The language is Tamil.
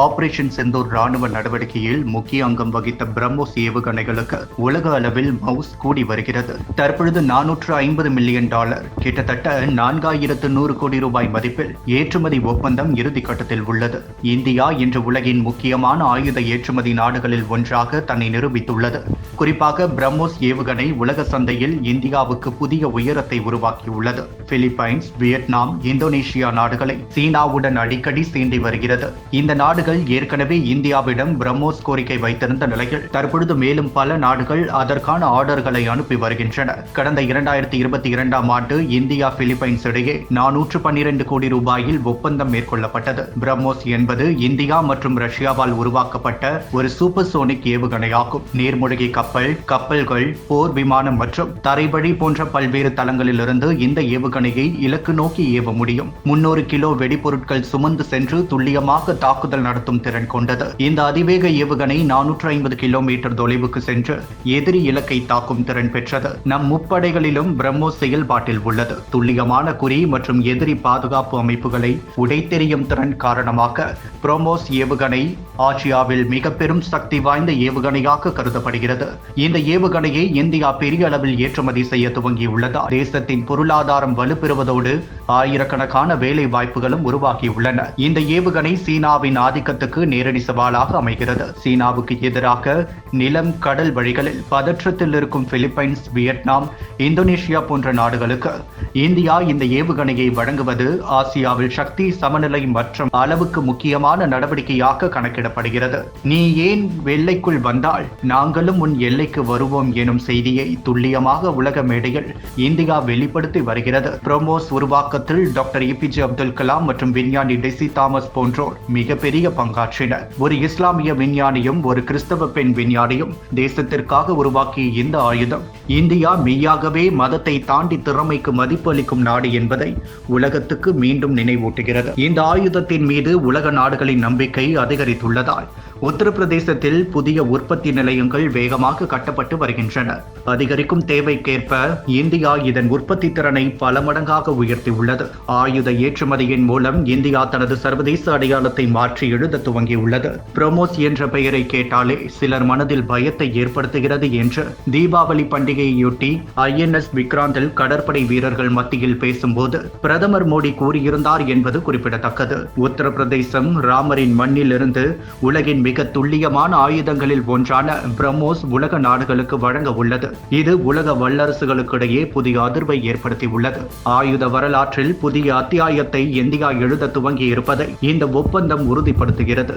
ஆபரேஷன் செந்தூர் ராணுவ நடவடிக்கையில் முக்கிய அங்கம் வகித்த பிரம்மோஸ் ஏவுகணைகளுக்கு உலக அளவில் மவுஸ் கூடி வருகிறது. தற்பொழுது $450 மில்லியன், கிட்டத்தட்ட 4100 கோடி ரூபாய் மதிப்பில் ஏற்றுமதி ஒப்பந்தம் இறுதிக்கட்டத்தில் உள்ளது. இந்தியா இன்று உலகின் முக்கியமான ஆயுத ஏற்றுமதி நாடுகளில் ஒன்றாக தன்னை நிரூபித்துள்ளது. குறிப்பாக பிரம்மோஸ் ஏவுகணை உலக சந்தையில் இந்தியாவுக்கு புதிய உயரத்தை உருவாக்கியுள்ளது. பிலிப்பைன்ஸ், வியட்நாம், இந்தோனேஷியா நாடுகளை சீனாவுடன் அடிக்கடி சீண்டி வருகிறது. இந்த நாடுகள் ஏற்கனவே இந்தியாவிடம் பிரம்மோஸ் கோரிக்கை வைத்திருந்த நிலையில் தற்பொழுது மேலும் பல நாடுகள் அதற்கான ஆர்டர்களை அனுப்பி வருகின்றன. கடந்த 2022ஆம் ஆண்டு இந்தியா பிலிப்பைன்ஸ் இடையே 412 கோடி ரூபாயில் ஒப்பந்தம் மேற்கொள்ளப்பட்டது. பிரம்மோஸ் என்பது இந்தியா மற்றும் ரஷ்யாவால் உருவாக்கப்பட்ட ஒரு சூப்பர்சோனிக் ஏவுகணையாகும். நீர்மூழ்கி கப்பல், கப்பல்கள், போர் விமானம் மற்றும் தரைவழி போன்ற பல்வேறு தளங்களிலிருந்து இந்த ஏவுகணையை இலக்கு நோக்கி ஏவ முடியும். 300 கிலோ வெடிபொருட்கள் சுமந்து சென்று துல்லியமாக தாக்குதல் நடத்தும் திறன் கொண்டது. இந்த அதிவேக ஏவுகணை 450 கிலோமீட்டர் தொலைவுக்கு சென்று எதிரி இலக்கை தாக்கும் திறன் பெற்றது. நம் முப்படைகளிலும் பிரம்மோஸ் செயல்பாட்டில் உள்ளது. துல்லியமான குறி மற்றும் எதிரி பாதுகாப்பு அமைப்புகளை உடைத்தெறியும் திறன் காரணமாக பிரம்மோஸ் ஏவுகணை ஆசியாவில் மிக பெரும் சக்தி வாய்ந்த ஏவுகணையாக கருதப்படுகிறது. இந்த ஏவுகணையை இந்தியா பெரிய அளவில் ஏற்றுமதி செய்ய துவங்கியுள்ளதால் தேசத்தின் பொருளாதாரம் வலுப்பெறுவதோடு ஆயிரக்கணக்கான வேலை வாய்ப்புகளும் உருவாகியுள்ளன. இந்த ஏவுகணை சீனாவின் ஆதிக்கத்துக்கு நேரடி சவாலாக அமைகிறது. சீனாவுக்கு எதிராக நிலம், கடல் வழிகளில் பதற்றத்தில் இருக்கும் பிலிப்பைன்ஸ், வியட்நாம், இந்தோனேஷியா போன்ற நாடுகளுக்கு இந்தியா இந்த ஏவுகணையை வழங்குவது ஆசியாவில் சக்தி சமநிலை மற்றும் அளவுக்கு முக்கியமான நடவடிக்கையாக கணக்கிடப்படுகிறது. நீ ஏன் எல்லைக்குள் வந்தால் நாங்களும் உன் எல்லைக்கு வருவோம் எனும் செய்தியை துல்லியமாக உலக மேடையில் இந்தியா வெளிப்படுத்தி வருகிறது. பிரம்மோஸ் உருவாக்கத்தில் டாக்டர் ஏபிஜே அப்துல் கலாம் மற்றும் விஞ்ஞானி டெசி தாமஸ் போன்றோர் மிகப்பெரிய பங்காற்றினர். ஒரு இஸ்லாமிய விஞ்ஞானியும் ஒரு கிறிஸ்தவ பெண் விஞ்ஞானியும் தேசத்திற்காக உருவாக்கிய இந்த ஆயுதம் இந்தியா மெய்யாகவே மதத்தை தாண்டி திறமைக்கு மதிப்பு அளிக்கும் நாடு என்பதை உலகத்துக்கு மீண்டும் நினைவூட்டுகிறது. இந்த ஆயுதத்தின் மீது உலக நாடுகளின் நம்பிக்கை அதிகரித்துள்ளதால் உத்தரப்பிரதேசத்தில் புதிய உற்பத்தி நிலையங்கள் வேகமாக கட்டப்பட்டு வருகின்றன. அதிகரிக்கும் தேவைக்கேற்ப இந்தியா இதன் உற்பத்தி திறனை பல மடங்காக உயர்த்தியுள்ளது. ஆயுத ஏற்றுமதியின் மூலம் இந்தியா தனது சர்வதேச அடையாளத்தை மாற்றி எழுத துவங்கியுள்ளது. பிரம்மோஸ் என்ற பெயரை கேட்டாலே சிலர் மனதில் பயத்தை ஏற்படுத்துகிறது என்று தீபாவளி பண்டிகையொட்டி INS விக்ராந்தில் கடற்படை வீரர்கள் மத்தியில் பேசும்போது பிரதமர் மோடி கூறியிருந்தார் என்பது குறிப்பிடத்தக்கது. உத்தரப்பிரதேசம் ராமரின் மண்ணில் இருந்து உலகின் மிக துல்லியமான ஆயுதங்களில் ஒன்றான பிரம்மோஸ் உலக நாடுகளுக்கு வழங்க உள்ளது. இது உலக வல்லரசுகளுக்கிடையே புதிய அதிர்வை ஏற்படுத்தியுள்ளது. ஆயுத வரலாற்றில் புதிய அத்தியாயத்தை இந்தியா எழுத துவங்கி இருப்பதை இந்த ஒப்பந்தம் உறுதிப்படுத்துகிறது.